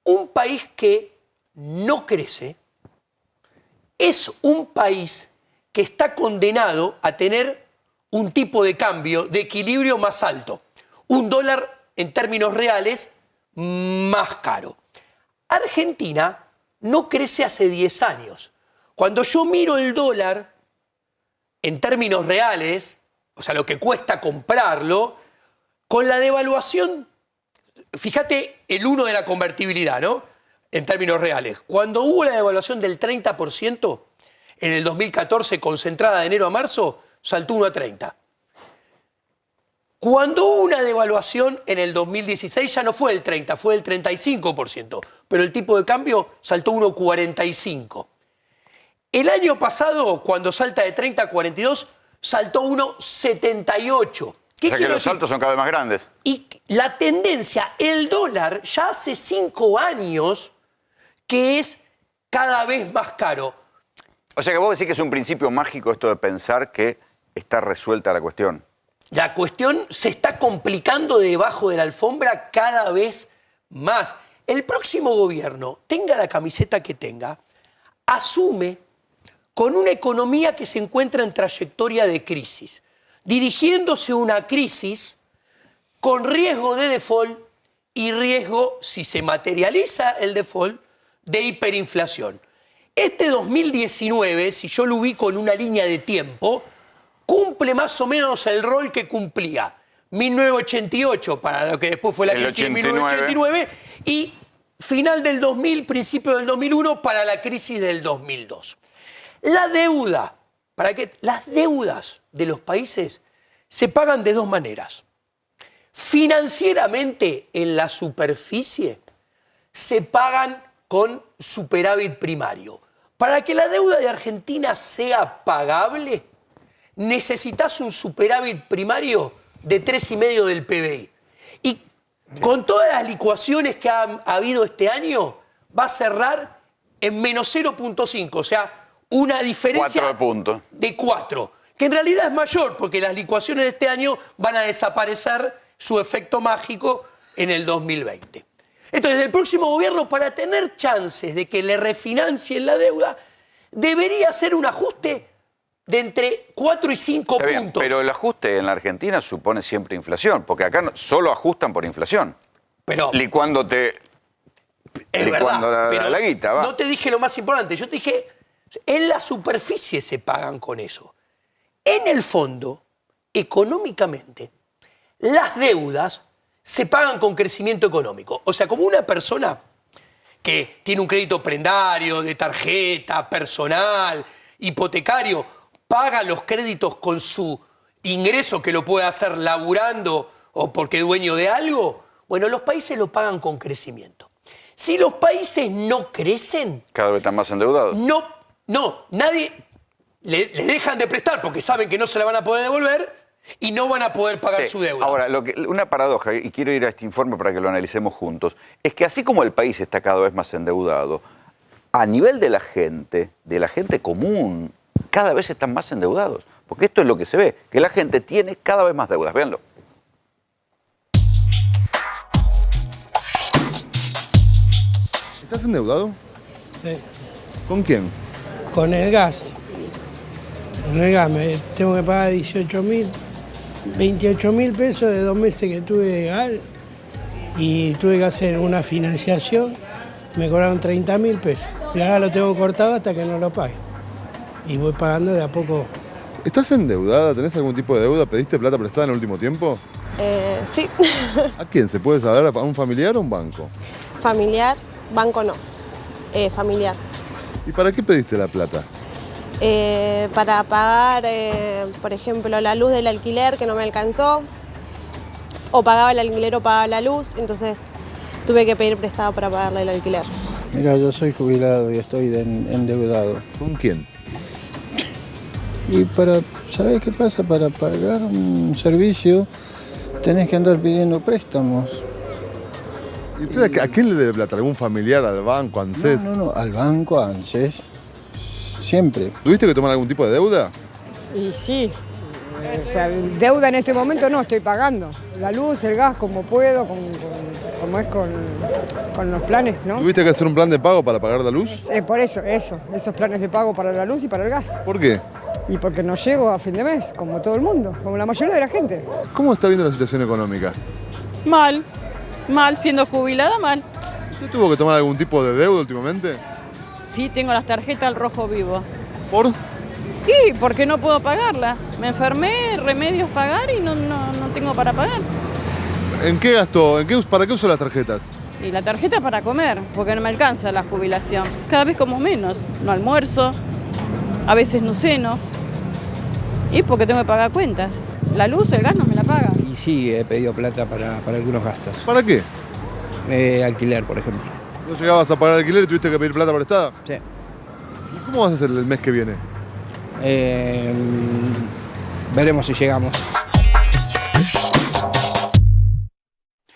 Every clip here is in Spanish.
un país que no crece es un país que está condenado a tener un tipo de cambio de equilibrio más alto. Un dólar, en términos reales, más caro. Argentina no crece hace 10 años. Cuando yo miro el dólar en términos reales, o sea, lo que cuesta comprarlo, con la devaluación, fíjate el 1 de la convertibilidad, ¿no? En términos reales. Cuando hubo la devaluación del 30% en el 2014, concentrada de enero a marzo, saltó 1 a 30. Cuando hubo una devaluación en el 2016 ya no fue el 30, fue el 35%, pero el tipo de cambio saltó 1,45. El año pasado, cuando salta de 30 a 42, saltó 1,78. O sea que los saltos son cada vez más grandes. Y la tendencia, el dólar ya hace 5 años que es cada vez más caro. O sea que vos decís que es un principio mágico esto de pensar que está resuelta la cuestión. La cuestión se está complicando debajo de la alfombra cada vez más. El próximo gobierno, tenga la camiseta que tenga, asume con una economía que se encuentra en trayectoria de crisis, dirigiéndose a una crisis con riesgo de default y riesgo, si se materializa el default, de hiperinflación. Este 2019, si yo lo ubico en una línea de tiempo, cumple más o menos el rol que cumplía 1988, para lo que después fue la crisis de 1989, y final del 2000, principio del 2001, para la crisis del 2002. La deuda, las deudas de los países se pagan de dos maneras. Financieramente, en la superficie, se pagan con superávit primario. Para que la deuda de Argentina sea pagable, necesitas un superávit primario de 3,5 del PBI. Y con todas las licuaciones que ha habido este año, va a cerrar en menos 0,5, o sea, una diferencia 4 puntos. De 4, que en realidad es mayor, porque las licuaciones de este año van a desaparecer su efecto mágico en el 2020. Entonces, el próximo gobierno, para tener chances de que le refinancien la deuda, debería hacer un ajuste de entre 4 y 5 Está bien, puntos. pero el ajuste en la Argentina supone siempre inflación, porque acá solo ajustan por inflación. Pero licuándote, es licuando verdad, la guita, va. No te dije lo más importante, yo te dije, en la superficie se pagan con eso. En el fondo, económicamente, las deudas se pagan con crecimiento económico. O sea, como una persona que tiene un crédito prendario, de tarjeta, personal, hipotecario, paga los créditos con su ingreso, que lo puede hacer laburando o porque es dueño de algo, bueno, los países lo pagan con crecimiento. Si los países no crecen... Cada vez están más endeudados. Nadie... Le dejan de prestar porque saben que no se la van a poder devolver y no van a poder pagar su deuda. Ahora, una paradoja, y quiero ir a este informe para que lo analicemos juntos, es que así como el país está cada vez más endeudado, a nivel de la gente común, cada vez están más endeudados. Porque esto es lo que se ve, que la gente tiene cada vez más deudas. Véanlo. ¿Estás endeudado? Sí. ¿Con quién? Con el gas. Con el gas me tengo que pagar 28.000 pesos de 2 meses que tuve de gas y tuve que hacer una financiación, me cobraron 30.000 pesos. Y ahora lo tengo cortado hasta que no lo pague. Y voy pagando de a poco. ¿Estás endeudada? ¿Tenés algún tipo de deuda? ¿Pediste plata prestada en el último tiempo? Sí. ¿A quién? ¿Se puede saber? ¿A un familiar o a un banco? Familiar, banco no. Familiar. ¿Y para qué pediste la plata? Para pagar, por ejemplo, la luz del alquiler que no me alcanzó, o pagaba el alquiler o pagaba la luz, entonces tuve que pedir prestado para pagarle el alquiler. Mira, yo soy jubilado y estoy endeudado. ¿Con quién? Y ¿sabes qué pasa? Para pagar un servicio tenés que andar pidiendo préstamos. ¿Y usted a quién le debe plata? ¿Algún familiar, al banco, a ANSES? No, al banco, a ANSES. Siempre. ¿Tuviste que tomar algún tipo de deuda? Y sí, o sea, deuda en este momento no estoy pagando. La luz, el gas como puedo, con como es con los planes, ¿no? ¿Tuviste que hacer un plan de pago para pagar la luz? Por eso, esos planes de pago para la luz y para el gas. ¿Por qué? Y porque no llego a fin de mes, como todo el mundo, como la mayoría de la gente. ¿Cómo está viendo la situación económica? Mal, siendo jubilada, mal. ¿Usted tuvo que tomar algún tipo de deuda últimamente? Sí, tengo las tarjetas al rojo vivo. ¿Por? ¿Y por qué no puedo pagarlas? Me enfermé, remedios pagar y no tengo para pagar. ¿En qué gastó? ¿Para qué usó las tarjetas? Y la tarjeta para comer, porque no me alcanza la jubilación. Cada vez como menos. No almuerzo, a veces no ceno. Y porque tengo que pagar cuentas. La luz, el gas no me la paga. Y sí, he pedido plata para algunos gastos. ¿Para qué? Alquiler, por ejemplo. ¿No llegabas a pagar alquiler y tuviste que pedir plata prestada? Sí. ¿Y cómo vas a hacer el mes que viene? Veremos si llegamos.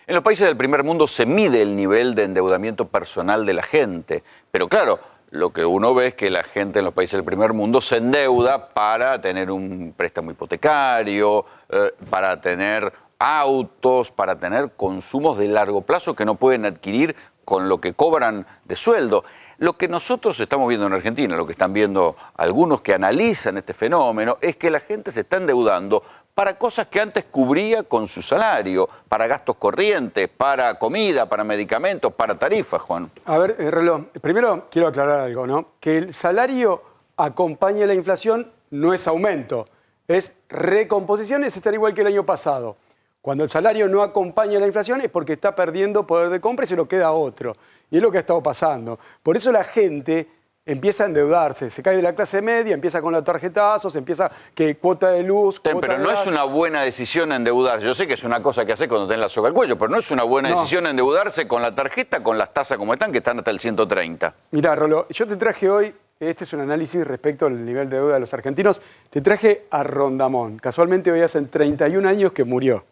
En los países del primer mundo se mide el nivel de endeudamiento personal de la gente. Pero claro, lo que uno ve es que la gente en los países del primer mundo se endeuda para tener un préstamo hipotecario, para tener autos, para tener consumos de largo plazo que no pueden adquirir con lo que cobran de sueldo. Lo que nosotros estamos viendo en Argentina, lo que están viendo algunos que analizan este fenómeno, es que la gente se está endeudando para cosas que antes cubría con su salario, para gastos corrientes, para comida, para medicamentos, para tarifas, Juan. A ver, Reloj, primero quiero aclarar algo, ¿no? Que el salario acompañe la inflación no es aumento, es recomposición, es estar igual que el año pasado. Cuando el salario no acompaña la inflación es porque está perdiendo poder de compra y se lo queda a otro. Y es lo que ha estado pasando. Por eso la gente empieza a endeudarse, se cae de la clase media, empieza con los tarjetazos, empieza que cuota de luz, cuota Pero de no gas. es una buena decisión endeudarse. Yo sé que es una cosa que haces cuando tenés la soga al cuello, pero no es una buena decisión endeudarse con la tarjeta, con las tasas como están, que están hasta el 130. Mirá, Rolo, yo te traje hoy, este es un análisis respecto al nivel de deuda de los argentinos, te traje a Rondamón. Casualmente hoy hacen 31 años que murió.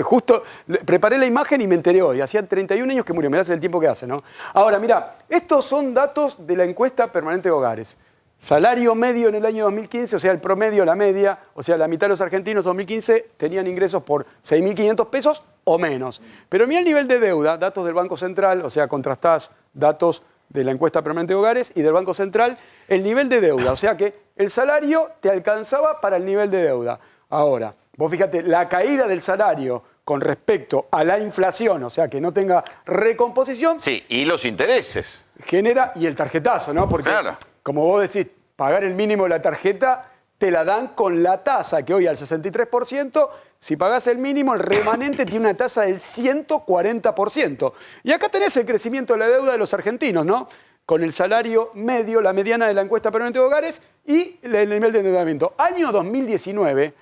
Justo preparé la imagen y me enteré hoy. Hacían 31 años que murió. Mirá el tiempo que hace, ¿no? Ahora, mirá, estos son datos de la encuesta permanente de hogares. Salario medio en el año 2015, o sea, el promedio, la media, o sea, la mitad de los argentinos en 2015 tenían ingresos por 6.500 pesos o menos. Pero mirá el nivel de deuda, datos del Banco Central, o sea, contrastás datos de la encuesta permanente de hogares y del Banco Central, el nivel de deuda. O sea que el salario te alcanzaba para el nivel de deuda. Ahora, vos fíjate, la caída del salario con respecto a la inflación, o sea, que no tenga recomposición. Sí, y los intereses. Genera, y el tarjetazo, ¿no? Porque, claro, como vos decís, pagar el mínimo de la tarjeta te la dan con la tasa, que hoy al 63%, si pagás el mínimo, el remanente tiene una tasa del 140%. Y acá tenés el crecimiento de la deuda de los argentinos, ¿no? Con el salario medio, la mediana de la encuesta permanente de hogares y el nivel de endeudamiento. Año 2019...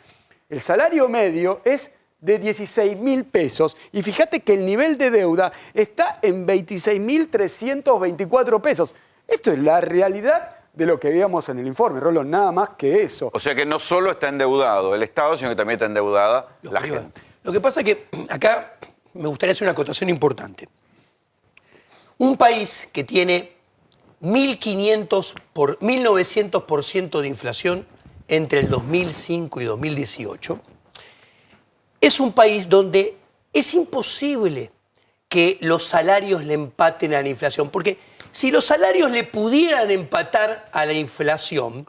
el salario medio es de 16.000 pesos y fíjate que el nivel de deuda está en 26.324 pesos. Esto es la realidad de lo que veíamos en el informe, Rolo, nada más que eso. O sea que no solo está endeudado el Estado, sino que también está endeudada la gente. Lo que pasa es que acá me gustaría hacer una acotación importante. Un país que tiene 1.900% de inflación entre el 2005 y 2018, es un país donde es imposible que los salarios le empaten a la inflación, porque si los salarios le pudieran empatar a la inflación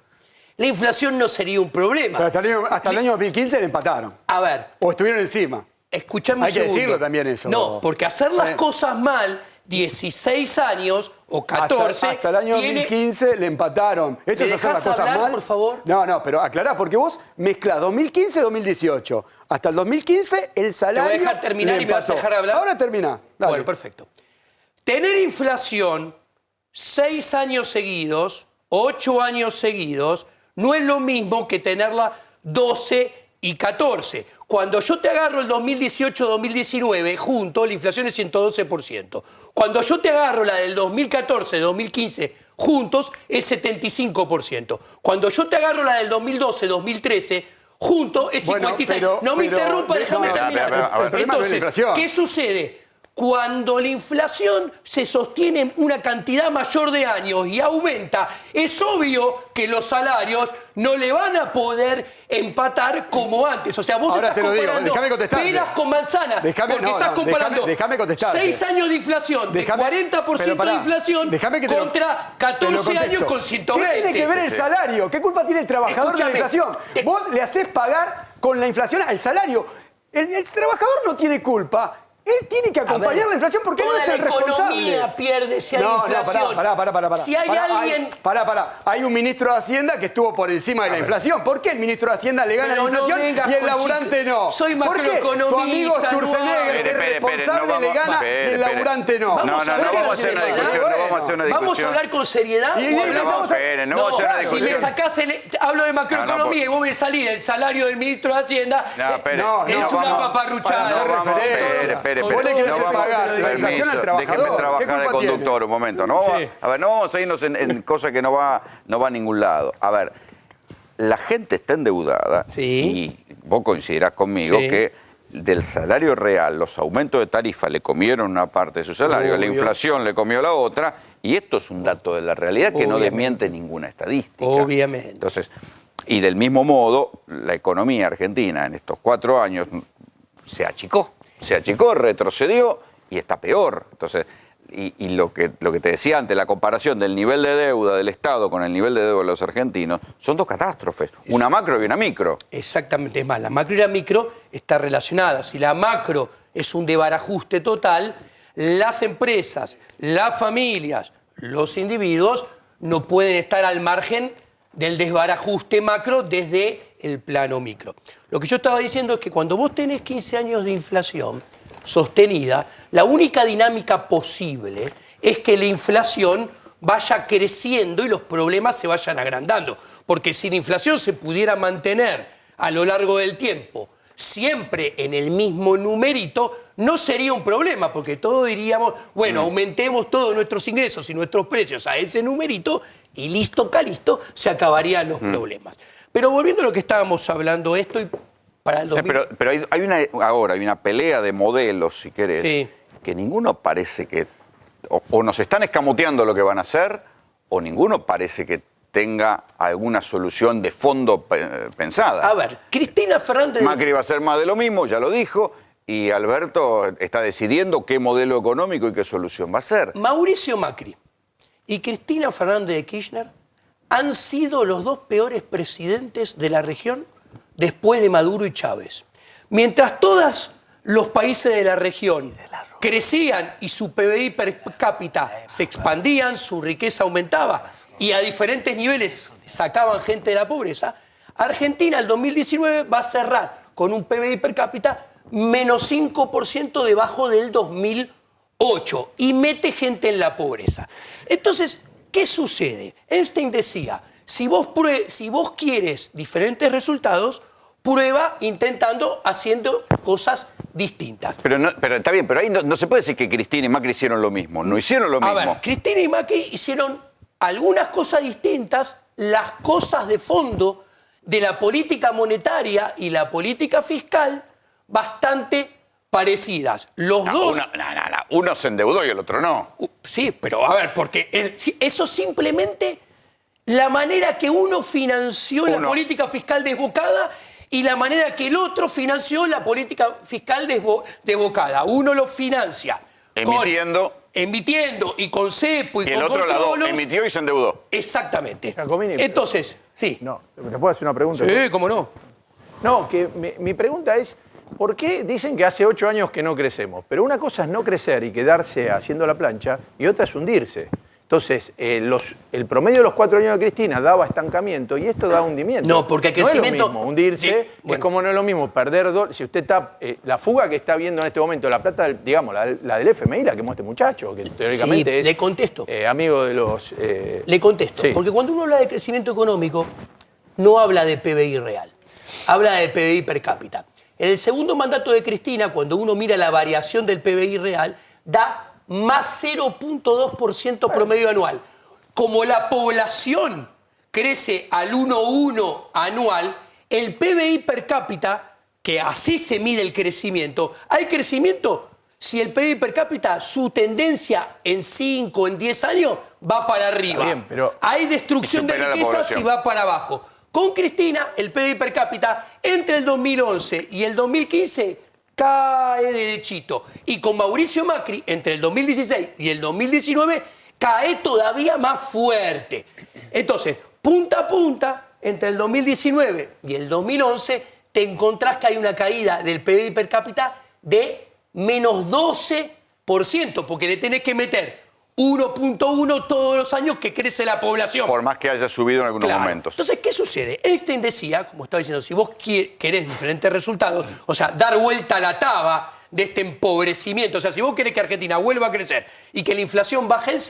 no sería un problema. Pero hasta el año 2015 le empataron. A ver. O estuvieron encima. Escuchame un segundo. Hay que decirlo también eso. No, porque hacer las cosas mal, 16 años o 14... Hasta el año 2015 le empataron. Eso es hacer las cosas hablar, mal. por favor? No, pero aclará, porque vos mezclás 2015-2018. Hasta el 2015 el salario. Te voy a dejar terminar y me vas a dejar hablar. Ahora termina. Dale. Bueno, perfecto. Tener inflación 6 años seguidos, 8 años seguidos, no es lo mismo que tenerla 12 y 14. Cuando yo te agarro el 2018-2019 junto, la inflación es 112%. Cuando yo te agarro la del 2014-2015 juntos, es 75%. Cuando yo te agarro la del 2012-2013 juntos, es 56%. No me interrumpa, déjame terminar. El problema no es la Entonces, inflación. ¿qué sucede? Cuando la inflación se sostiene una cantidad mayor de años y aumenta, es obvio que los salarios no le van a poder empatar como antes. O sea, vos Ahora estás te lo digo, comparando déjame contestarte. peras con manzanas. Porque estás comparando déjame contestarte. 6 años de inflación, de 40% de inflación contra 14 años con 120. ¿Qué tiene que ver el salario? ¿Qué culpa tiene el trabajador de la inflación? Vos le hacés pagar con la inflación al salario. El trabajador no tiene culpa. Él tiene que acompañar la inflación porque él no es el responsable. La economía pierde si hay inflación. Pará. Si hay alguien... Hay un ministro de Hacienda que estuvo por encima de la inflación. ¿Por qué el ministro de Hacienda le gana la inflación y el laburante no? Soy macroeconomista. ¿Por qué tu amigo Sturzenegger, que es responsable, le gana y el laburante no? No vamos a hacer una discusión. ¿Vamos a hablar con seriedad? No vamos a hacer una discusión. Si me sacás hablo de macroeconomía y vos me salís del salario del ministro de Hacienda, es una paparruchada. Déjeme trabajar de conductor un momento. No vamos a irnos en cosas que no va a ningún lado. A ver, la gente está endeudada y vos coincidirás conmigo que del salario real, los aumentos de tarifa le comieron una parte de su salario, la inflación le comió la otra, y esto es un dato de la realidad que no desmiente ninguna estadística. Obviamente. Entonces, y del mismo modo, la economía argentina en estos 4 años se achicó, retrocedió y está peor. Entonces, y lo que te decía antes, la comparación del nivel de deuda del Estado con el nivel de deuda de los argentinos, son 2 catástrofes, una macro y una micro. Exactamente, es más, la macro y la micro están relacionadas. Si la macro es un desbarajuste total, las empresas, las familias, los individuos no pueden estar al margen del desbarajuste macro desde el plano micro. Lo que yo estaba diciendo es que cuando vos tenés 15 años de inflación sostenida, la única dinámica posible es que la inflación vaya creciendo y los problemas se vayan agrandando. Porque si la inflación se pudiera mantener a lo largo del tiempo siempre en el mismo numerito, no sería un problema, porque todos diríamos, bueno, aumentemos todos nuestros ingresos y nuestros precios a ese numerito y listo, calisto, se acabarían los problemas. Pero volviendo a lo que estábamos hablando, esto y para el 2000... Pero hay una pelea de modelos, si querés, que ninguno parece que... O nos están escamoteando lo que van a hacer, o ninguno parece que tenga alguna solución de fondo pensada. A ver, Cristina Fernández... Macri va a hacer más de lo mismo, ya lo dijo, y Alberto está decidiendo qué modelo económico y qué solución va a ser. Mauricio Macri y Cristina Fernández de Kirchner han sido los 2 peores presidentes de la región después de Maduro y Chávez. Mientras todos los países de la región crecían y su PBI per cápita se expandían, su riqueza aumentaba y a diferentes niveles sacaban gente de la pobreza, Argentina el 2019 va a cerrar con un PBI per cápita menos 5% debajo del 2008 y mete gente en la pobreza. Entonces, ¿qué sucede? Einstein decía, si vos quieres diferentes resultados, prueba haciendo cosas distintas. Pero está bien, pero ahí no se puede decir que Cristina y Macri hicieron lo mismo. No hicieron lo mismo. A ver, Cristina y Macri hicieron algunas cosas distintas, las cosas de fondo de la política monetaria y la política fiscal bastante parecidas. Los dos... Uno se endeudó y el otro no. Sí, pero a ver, porque eso simplemente la manera que uno financió la política fiscal desbocada y la manera que el otro financió la política fiscal desbocada. Uno lo financia emitiendo y con cepo y con controlos. El otro lado emitió y se endeudó. Exactamente. Entonces, sí. No, ¿te puedo hacer una pregunta? Sí, cómo no. No, que mi pregunta es, ¿por qué dicen que hace 8 años que no crecemos? Pero una cosa es no crecer y quedarse haciendo la plancha y otra es hundirse. Entonces, el promedio de los 4 años de Cristina daba estancamiento y esto da hundimiento. No, porque el crecimiento... No es lo mismo hundirse, es como no es lo mismo perder... Si usted está... la fuga que está viendo en este momento, la plata, digamos, la del FMI, la que muestra este muchacho, que teóricamente es... le contesto. Amigo de los... Le contesto, porque cuando uno habla de crecimiento económico, no habla de PBI real, habla de PBI per cápita. En el segundo mandato de Cristina, cuando uno mira la variación del PBI real, da más 0.2% promedio anual. Como la población crece al 1,1 anual, el PBI per cápita, que así se mide el crecimiento, hay crecimiento si el PIB per cápita, su tendencia en 5, en 10 años, va para arriba. Está bien, pero hay destrucción de supera la riquezas población. y va para abajo. Con Cristina, el PIB per cápita entre el 2011 y el 2015 cae derechito. Y con Mauricio Macri, entre el 2016 y el 2019, cae todavía más fuerte. Entonces, punta a punta, entre el 2019 y el 2011, te encontrás que hay una caída del PIB per cápita de menos 12%, porque le tenés que meter 1.1 todos los años que crece la población. Por más que haya subido en algunos Claro. momentos. Entonces, ¿qué sucede? Einstein decía, como estaba diciendo, si vos querés diferentes resultados, o sea, dar vuelta a la taba de este empobrecimiento, o sea, si vos querés que Argentina vuelva a crecer y que la inflación baje en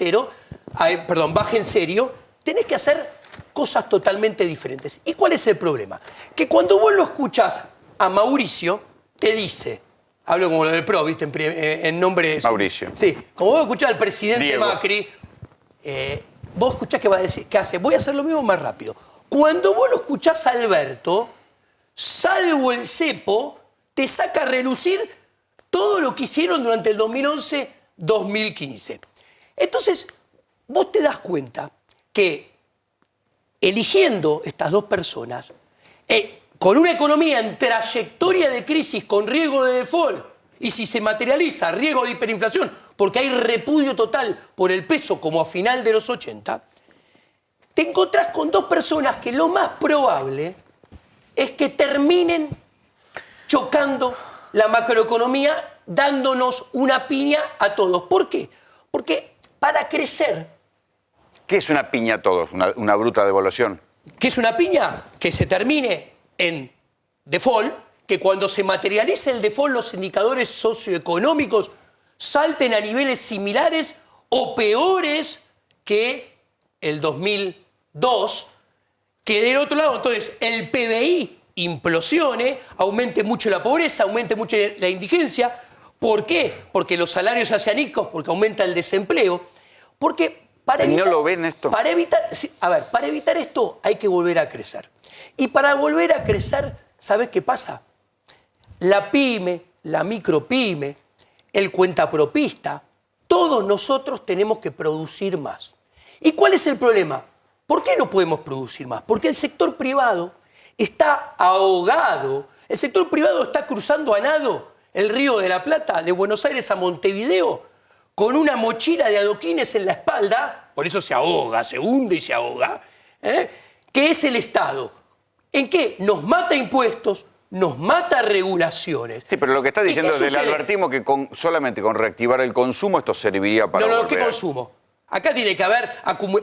serio, tenés que hacer cosas totalmente diferentes. ¿Y cuál es el problema? Que cuando vos lo escuchás a Mauricio, te dice, hablo como lo del PRO, ¿viste? En nombre de... Mauricio. Sí, como vos escuchás al presidente Diego. Macri, vos escuchás que va a decir, ¿qué hace? Voy a hacer lo mismo más rápido. Cuando vos lo escuchás a Alberto, salvo el cepo, te saca a relucir todo lo que hicieron durante el 2011-2015. Entonces, vos te das cuenta que eligiendo estas dos personas, con una economía en trayectoria de crisis, con riesgo de default, y si se materializa riesgo de hiperinflación, porque hay repudio total por el peso como a final de los 80, te encontrás con dos personas que lo más probable es que terminen chocando la macroeconomía, dándonos una piña a todos. ¿Por qué? Porque para crecer... ¿Qué es una piña a todos? ¿Una bruta devaluación? ¿Qué es una piña? Que se termine en default, que cuando se materialice el default los indicadores socioeconómicos salten a niveles similares o peores que el 2002, que del otro lado entonces el PBI implosione, aumente mucho la pobreza, aumente mucho la indigencia. ¿Por qué? Porque los salarios se hacen ricos, porque aumenta el desempleo, porque... ¿No lo ven esto? Para evitar esto hay que volver a crecer. Y para volver a crecer, ¿sabes qué pasa? La pyme, la micropyme, el cuentapropista, todos nosotros tenemos que producir más. ¿Y cuál es el problema? ¿Por qué no podemos producir más? Porque el sector privado está ahogado. El sector privado está cruzando a nado el Río de la Plata de Buenos Aires a Montevideo con una mochila de adoquines en la espalda, por eso se ahoga, se hunde y se ahoga, que es el Estado. ¿En qué? Nos mata impuestos, nos mata regulaciones. Sí, pero lo que está diciendo ¿Y qué es del sucede? advertismo que solamente con reactivar el consumo esto serviría para No, ¿qué volver. consumo? Acá tiene que haber,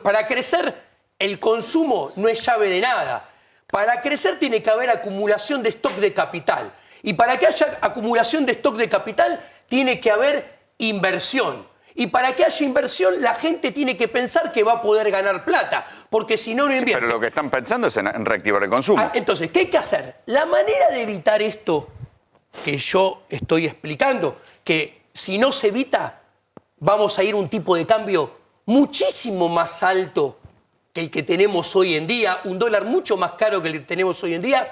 para crecer, el consumo no es llave de nada. Para crecer tiene que haber acumulación de stock de capital. Y para que haya acumulación de stock de capital, tiene que haber inversión. Y para que haya inversión, la gente tiene que pensar que va a poder ganar plata, porque si no, no invierte. Pero lo que están pensando es en reactivar el consumo. Entonces, ¿qué hay que hacer? La manera de evitar esto que yo estoy explicando, que si no se evita, vamos a ir a un tipo de cambio muchísimo más alto que el que tenemos hoy en día, un dólar mucho más caro que el que tenemos hoy en día,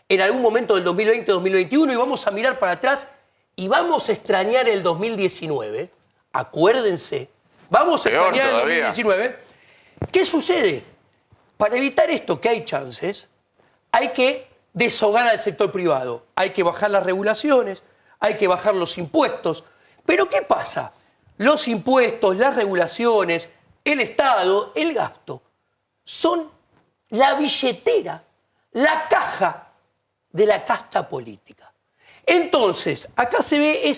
en algún momento del 2020-2021, y vamos a mirar para atrás y vamos a extrañar el 2019. Acuérdense, vamos a Peor extrañar el todavía. 2019. ¿Qué sucede? Para evitar esto, que hay chances, hay que deshogar al sector privado, hay que bajar las regulaciones, hay que bajar los impuestos. Pero ¿qué pasa? Los impuestos, las regulaciones, el Estado, el gasto, son la billetera, la caja de la casta política. Entonces, acá se ve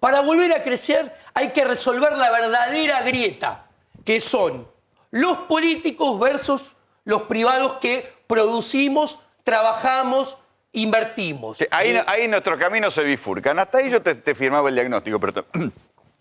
para volver a crecer hay que resolver la verdadera grieta, que son los políticos versus los privados que producimos, trabajamos, invertimos. Sí, ahí nuestros caminos se bifurcan. Hasta ahí yo te firmaba el diagnóstico, pero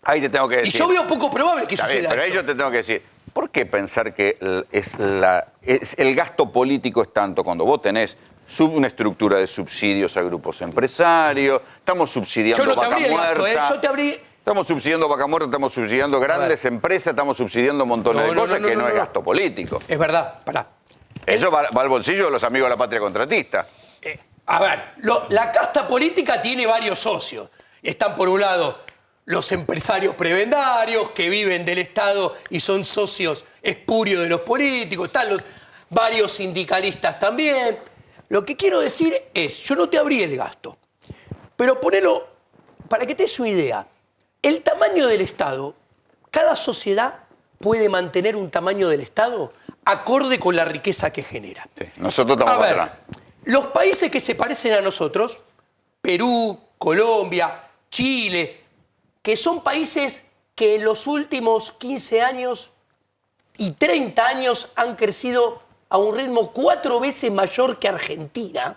ahí te tengo que decir. Y yo veo poco probable que Está bien, suceda pero ahí esto. yo te tengo que decir, ¿por qué pensar que el gasto político es tanto cuando vos tenés una estructura de subsidios a grupos empresarios, estamos subsidiando Yo no te Vaca abrí el gasto, Muerta, yo te abrí... estamos subsidiando Vaca Muerta, estamos subsidiando grandes empresas, estamos subsidiando montones de cosas que no es gasto político. Es verdad, pará. Eso va al bolsillo de los amigos de la patria contratista. A ver, la casta política tiene varios socios. Están por un lado los empresarios prebendarios que viven del Estado y son socios espurios de los políticos, están los varios sindicalistas también. Lo que quiero decir es, yo no te abrí el gasto, pero ponelo, para que te des una idea, el tamaño del Estado, cada sociedad puede mantener un tamaño del Estado acorde con la riqueza que genera. Sí, nosotros estamos A ver, atrás. los países que se parecen a nosotros, Perú, Colombia, Chile, que son países que en los últimos 15 años y 30 años han crecido a un ritmo 4 veces mayor que Argentina,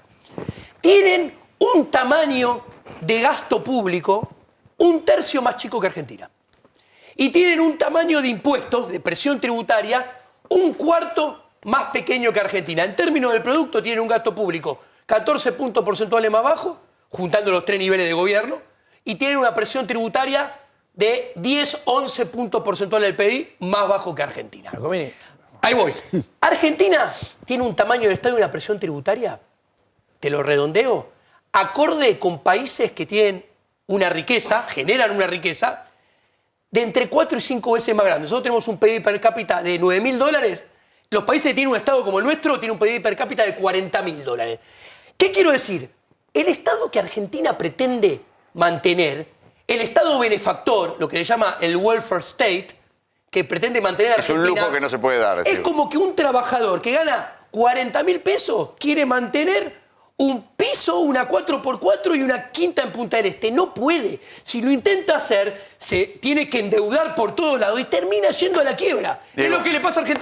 tienen un tamaño de gasto público 1/3 más chico que Argentina. Y tienen un tamaño de impuestos, de presión tributaria, 1/4 más pequeño que Argentina. En términos del producto tienen un gasto público 14 puntos porcentuales más bajo, juntando los 3 niveles de gobierno, y tienen una presión tributaria de 10-11 puntos porcentuales del PIB más bajo que Argentina. Ahí voy. Argentina tiene un tamaño de Estado y una presión tributaria, te lo redondeo, acorde con países que tienen una riqueza, generan una riqueza, de entre 4 y 5 veces más grande. Nosotros tenemos un PIB per cápita de $9.000. Los países que tienen un Estado como el nuestro tienen un PIB per cápita de $40.000. ¿Qué quiero decir? El Estado que Argentina pretende mantener, el Estado benefactor, lo que se llama el welfare state, que pretende mantener a Argentina... Es un lujo que no se puede dar. Es como que un trabajador que gana 40.000 pesos quiere mantener un piso, una 4x4 y una quinta en Punta del Este. No puede. Si lo intenta hacer, se tiene que endeudar por todos lados y termina yendo a la quiebra. Diego. Es lo que le pasa a Argentina.